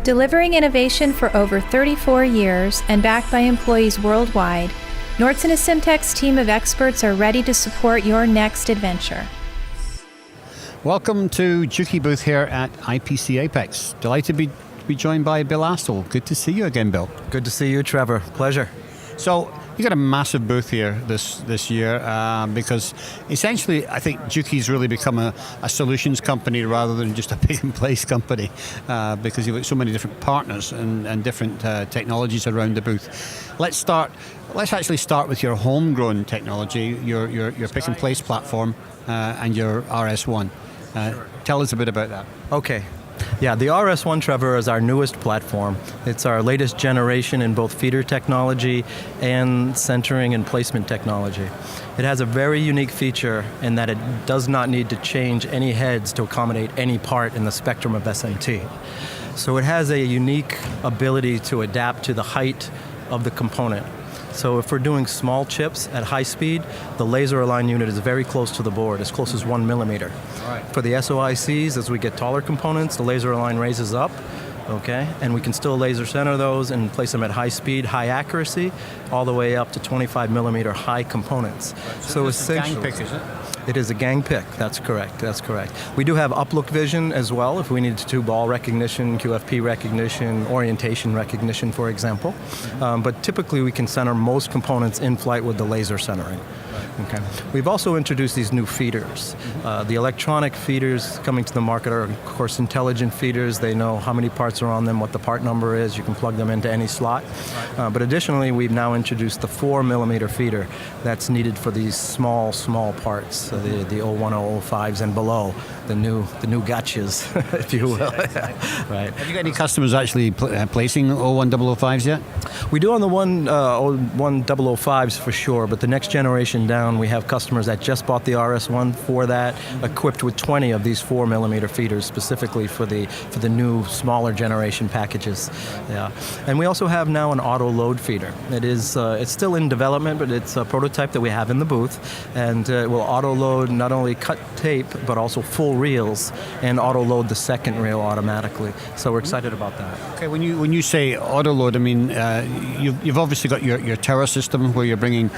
Delivering innovation for over 34 years and backed by employees worldwide, Nordson Simtek's team of experts are ready to support your next adventure. Welcome to JUKI booth here at IPC APEX. Delighted to be joined by Bill Astle. Good to see you again, Bill. Good to see you, Trevor. Pleasure. So you got a massive booth here this year because essentially I think JUKI's really become a solutions company rather than just a pick and place company because you've got so many different partners and different technologies around the booth. Let's actually start with your homegrown technology, your pick and place platform and your RS1. Tell us a bit about that. Okay. Yeah, the RS1, Trevor, is our newest platform. It's our latest generation in both feeder technology and centering and placement technology. It has a very unique feature in that it does not need to change any heads to accommodate any part in the spectrum of SMT. So it has a unique ability to adapt to the height of the component. So if we're doing small chips at high speed, the laser align unit is very close to the board, as close as 1 millimeter. Right. For the SOICs, as we get taller components, the laser align raises up, okay? And we can still laser center those and place them at high speed, high accuracy, all the way up to 25 millimeter high components. Right. So essentially, gang pick, is it? It is a gang pick, that's correct, that's correct. We do have uplook vision as well if we need to do ball recognition, QFP recognition, orientation recognition, for example. But typically we can center most components in flight with the laser centering. Okay. We've also introduced these new feeders. The electronic feeders coming to the market are, of course, intelligent feeders. They know how many parts are on them, what the part number is. You can plug them into any slot. But additionally, we've now introduced the 4 millimeter feeder that's needed for these small parts, the 01005s and below, the new gotchas, if you will. Right. Have you got any customers actually placing 01005s yet? We do on the 01005s for sure, but the next generation down, we have customers that just bought the RS1 for that, equipped with 20 of these 4 millimeter feeders specifically for the new smaller generation packages. Yeah, and we also have now an auto load feeder. It's still in development, but it's a prototype that we have in the booth, and it will auto load not only cut tape but also full reels and auto load the second reel automatically. So we're excited about that. Okay, when you say auto load, I mean you've obviously got your tower system where you're bringing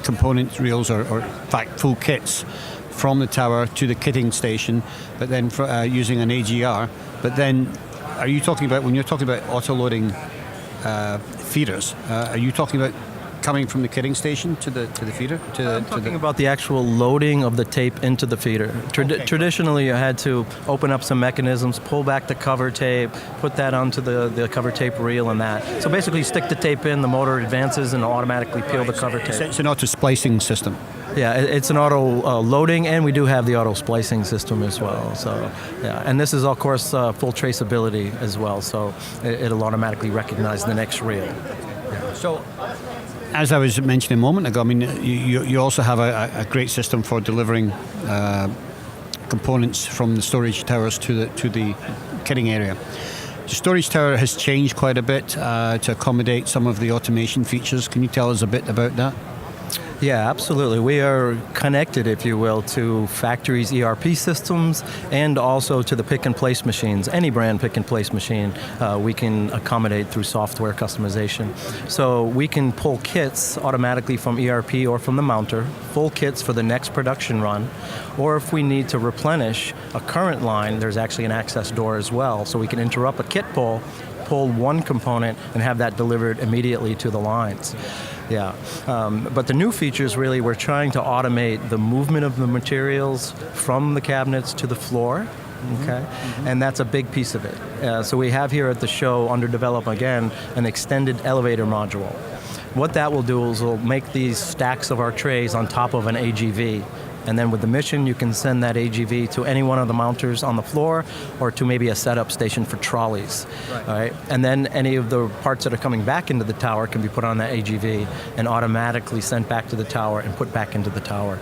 component reels or in fact full kits from the tower to the kitting station, but then using an AGR. But then, are you talking about, when you're talking about auto-loading feeders, are you talking about coming from the kitting station to the feeder? I'm talking about the actual loading of the tape into the feeder. Traditionally, you had to open up some mechanisms, pull back the cover tape, put that onto the cover tape reel and that. So basically, stick the tape in, the motor advances, and automatically peel the cover tape. It's an auto-splicing system. Yeah, it's an auto loading, and we do have the auto splicing system as well. So, yeah, and this is of course full traceability as well. So it'll automatically recognize the next reel. Yeah. So, as I was mentioning a moment ago, I mean, you also have a great system for delivering components from the storage towers to the kitting area. The storage tower has changed quite a bit to accommodate some of the automation features. Can you tell us a bit about that? Yeah, absolutely. We are connected, if you will, to factories' ERP systems and also to the pick-and-place machines. Any brand pick-and-place machine we can accommodate through software customization. So we can pull kits automatically from ERP or from the mounter, full kits for the next production run, or if we need to replenish a current line, there's actually an access door as well, so we can interrupt a kit pull one component and have that delivered immediately to the lines. Yeah, but the new features really, we're trying to automate the movement of the materials from the cabinets to the floor, okay? And that's a big piece of it. So we have here at the show, under development again, an extended elevator module. What that will do is we'll make these stacks of our trays on top of an AGV. And then with the mission, you can send that AGV to any one of the mounters on the floor or to maybe a setup station for trolleys. Right. All right? And then any of the parts that are coming back into the tower can be put on that AGV and automatically sent back to the tower and put back into the tower.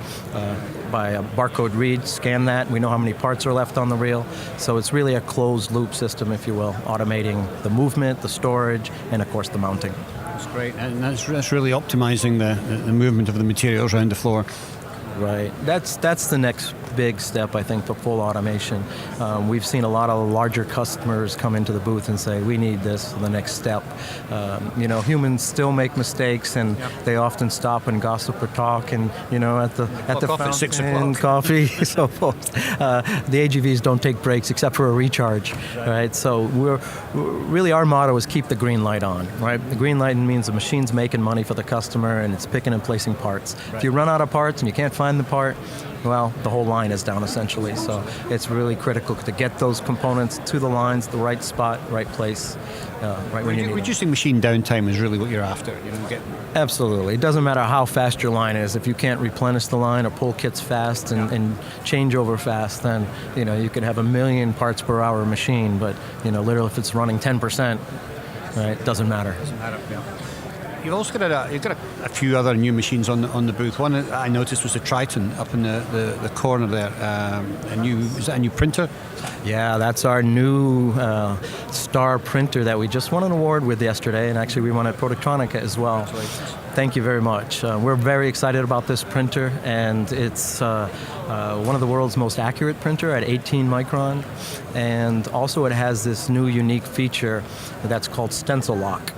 By a barcode read, scan that, we know how many parts are left on the reel. So it's really a closed loop system, if you will, automating the movement, the storage, and of course the mounting. That's great, and that's really optimizing the movement of the materials around the floor. Right. That's the next big step, I think, to full automation. We've seen a lot of larger customers come into the booth and say, we need this for the next step. Humans still make mistakes, and they often stop and gossip or talk, and at the Coffee at 6 fountain, o'clock. coffee, so forth. The AGVs don't take breaks except for a recharge, right? So really our motto is keep the green light on, right? The green light means the machine's making money for the customer and it's picking and placing parts. If you run out of parts and you can't find the part, well, the whole line is down essentially. So it's really critical to get those components to the lines, the right spot, right place, right when you need them. Reducing machine downtime is really what you're after. Absolutely. It doesn't matter how fast your line is. If you can't replenish the line or pull kits fast and change over fast, then you could have a million parts per hour machine, but literally if it's running 10%, right, it doesn't matter. You've also got a few other new machines on the booth. One I noticed was a Triton up in the corner there. Is that a new printer? Yeah, that's our new star printer that we just won an award with yesterday, and actually we won at Productronica as well. Thank you very much. We're very excited about this printer, and it's one of the world's most accurate printer at 18 micron, and also it has this new unique feature that's called Stencil Walk.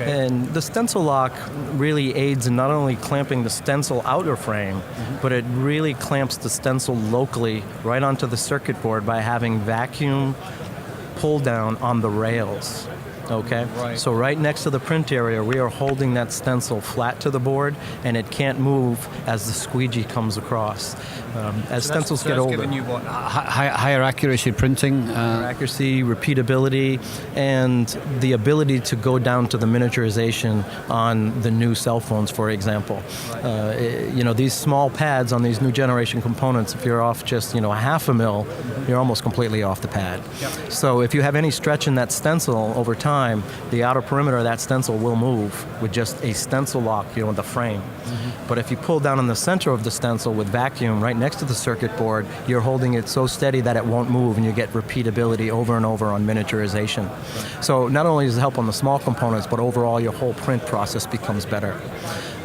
And the Stencil Lock really aids in not only clamping the stencil outer frame, but it really clamps the stencil locally right onto the circuit board by having vacuum pull down on the rails. Okay? Right. So right next to the print area, we are holding that stencil flat to the board, and it can't move as the squeegee comes across. As stencils get older. Giving you what? Higher accuracy printing? Accuracy, repeatability, and the ability to go down to the miniaturization on the new cell phones, for example. These small pads on these new generation components, if you're off just a half a mil, you're almost completely off the pad. Yep. So if you have any stretch in that stencil over time, the outer perimeter of that stencil will move with just a stencil lock, in the frame. But if you pull down in the center of the stencil with vacuum right next to the circuit board, you're holding it so steady that it won't move, and you get repeatability over and over on miniaturization. So not only does it help on the small components, but overall your whole print process becomes better.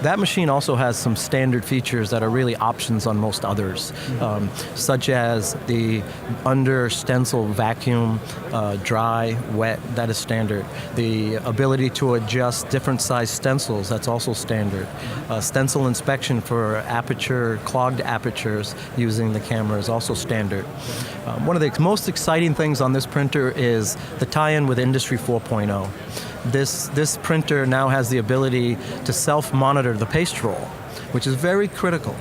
That machine also has some standard features that are really options on most others, such as the under stencil vacuum, dry, wet, that is standard. The ability to adjust different size stencils, that's also standard. Stencil inspection for aperture, clogged apertures using the camera is also standard. One of the most exciting things on this printer is the tie-in with Industry 4.0. This printer now has the ability to self-monitor the paste roll, which is very critical.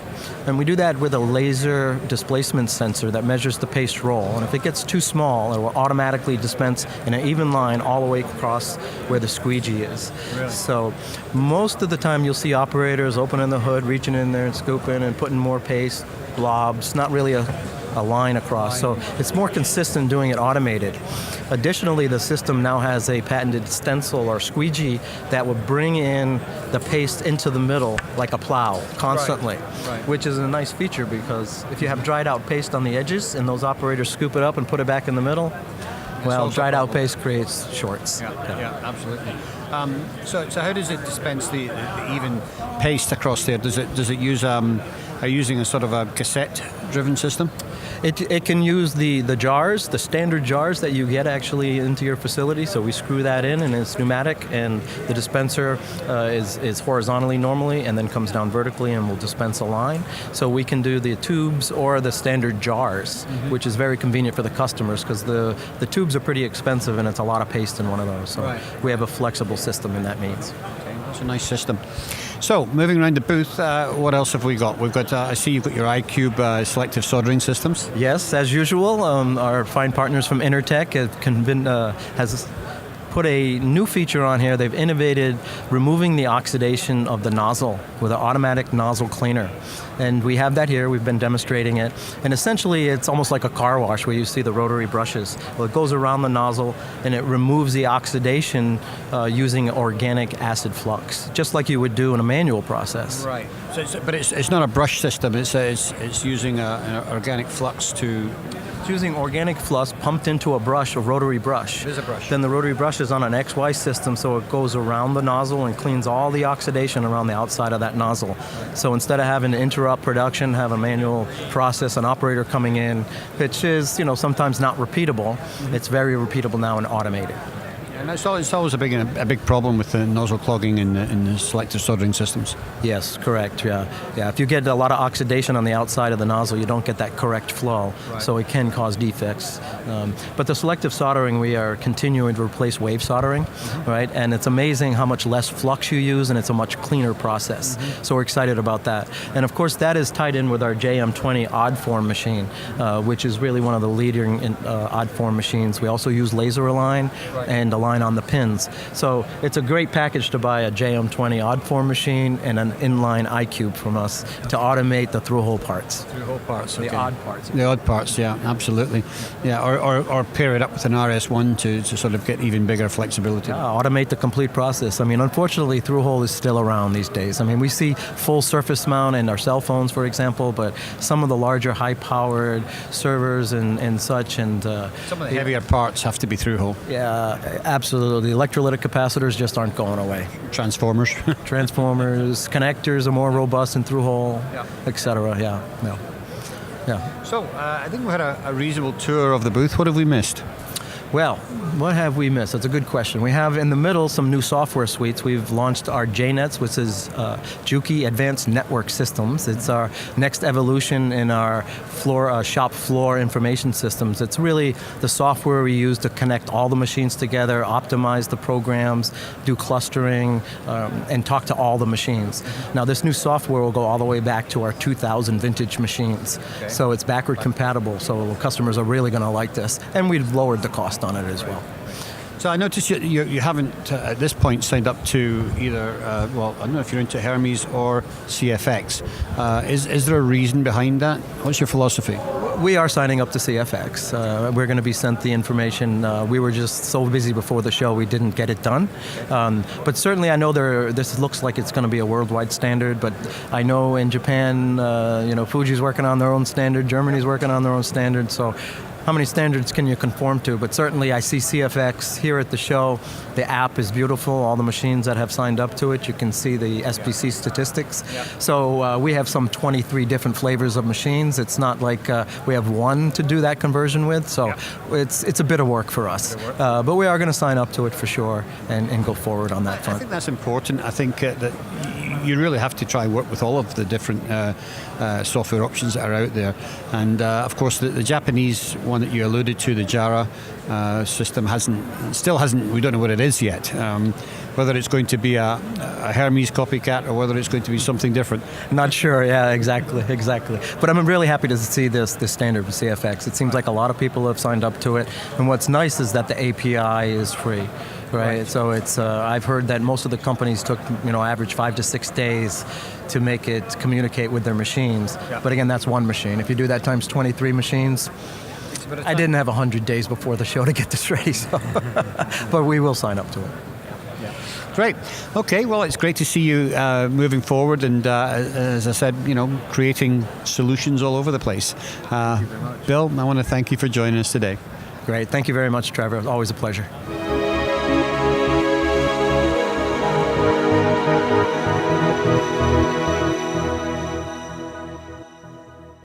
And we do that with a laser displacement sensor that measures the paste roll. And if it gets too small, it will automatically dispense in an even line all the way across where the squeegee is. Really? So most of the time you'll see operators opening the hood, reaching in there and scooping and putting more paste, blobs, not really a line across. So it's more consistent doing it automated. Additionally, the system now has a patented stencil or squeegee that will bring in the paste into the middle like a plow constantly, which is a nice feature because if you have dried out paste on the edges and those operators scoop it up and put it back in the middle, well, dried out paste creates shorts. Yeah, absolutely. So how does it dispense the even paste across there? Does it use are you using a sort of a cassette-driven system? It can use the jars, the standard jars that you get actually into your facility. So we screw that in, and it's pneumatic, and the dispenser is horizontally normally, and then comes down vertically, and will dispense a line. So we can do the tubes or the standard jars, which is very convenient for the customers because the tubes are pretty expensive, and it's a lot of paste in one of those. So we have a flexible system in that means. Okay, that's a nice system. So, moving around the booth, what else have we got? We've got, I see you've got your iCube selective soldering systems. Yes, as usual, our fine partners from Intertech has put a new feature on here. They've innovated removing the oxidation of the nozzle with an automatic nozzle cleaner. And we have that here. We've been demonstrating it. And essentially, it's almost like a car wash where you see the rotary brushes. Well, it goes around the nozzle, and it removes the oxidation using organic acid flux, just like you would do in a manual process. Right. So but it's not a brush system. It's using an organic flux to It's using organic fluff pumped into a brush, a rotary brush. It is a brush. Then the rotary brush is on an XY system, so it goes around the nozzle and cleans all the oxidation around the outside of that nozzle. So instead of having to interrupt production, have a manual process, an operator coming in, which is, sometimes not repeatable, it's very repeatable now and automated. And it's always a big problem with the nozzle clogging in the selective soldering systems. Yes, correct. Yeah. If you get a lot of oxidation on the outside of the nozzle, you don't get that correct flow, so it can cause defects. But the selective soldering, we are continuing to replace wave soldering, right? And it's amazing how much less flux you use, and it's a much cleaner process. So we're excited about that. And of course, that is tied in with our JM20 odd form machine, which is really one of the leading odd form machines. We also use laser align and align on the pins. So it's a great package to buy a JM20 odd form machine and an inline iCube from us to automate the through-hole parts. Through-hole parts, okay. The odd parts. The odd parts, yeah, absolutely. Yeah, or pair it up with an RS1 to sort of get even bigger flexibility. Yeah, automate the complete process. I mean, unfortunately, through-hole is still around these days. I mean, we see full surface mount in our cell phones, for example, but some of the larger high-powered servers and such, and some of the heavier parts have to be through-hole. Yeah, absolutely. The electrolytic capacitors just aren't going away. Transformers. Transformers, connectors are more robust and through-hole, etc. Yeah. So, I think we had a reasonable tour of the booth. What have we missed? Well, what have we missed? That's a good question. We have in the middle some new software suites. We've launched our JNets, which is JUKI Advanced Network Systems. It's our next evolution in our shop floor information systems. It's really the software we use to connect all the machines together, optimize the programs, do clustering, and talk to all the machines. Now, this new software will go all the way back to our 2000 vintage machines. Okay. So it's backward compatible, so customers are really going to like this. And we've lowered the cost on it as well. So I noticed you haven't at this point signed up to either, I don't know if you're into Hermes or CFX. Is there a reason behind that? What's your philosophy? We are signing up to CFX. We're going to be sent the information. We were just so busy before the show we didn't get it done. But certainly I know this looks like it's going to be a worldwide standard, but I know in Japan, Fuji's working on their own standard, Germany's working on their own standard, so how many standards can you conform to? But certainly I see CFX here at the show. The app is beautiful. All the machines that have signed up to it, you can see the SPC statistics. Yeah. So we have some 23 different flavors of machines. It's not like we have one to do that conversion with, so it's a bit of work for us. But we are going to sign up to it for sure and go forward on that front. I think that's important. I think that you really have to try work with all of the different software options that are out there. And of course the Japanese one that you alluded to, the JARA system still hasn't, we don't know what it is yet. Whether it's going to be a Hermes copycat or whether it's going to be something different. Not sure, yeah, exactly. But I'm really happy to see this standard with CFX. It seems like a lot of people have signed up to it. And what's nice is that the API is free. Right, so it's. I've heard that most of the companies took, average 5 to 6 days to make it communicate with their machines. Yeah. But again, that's one machine. If you do that times 23 machines, I didn't have 100 days before the show to get this ready. So, but we will sign up to it. Yeah. Great. Okay. Well, it's great to see you moving forward, and as I said, creating solutions all over the place. Bill, I want to thank you for joining us today. Great. Thank you very much, Trevor. Always a pleasure. Thank you.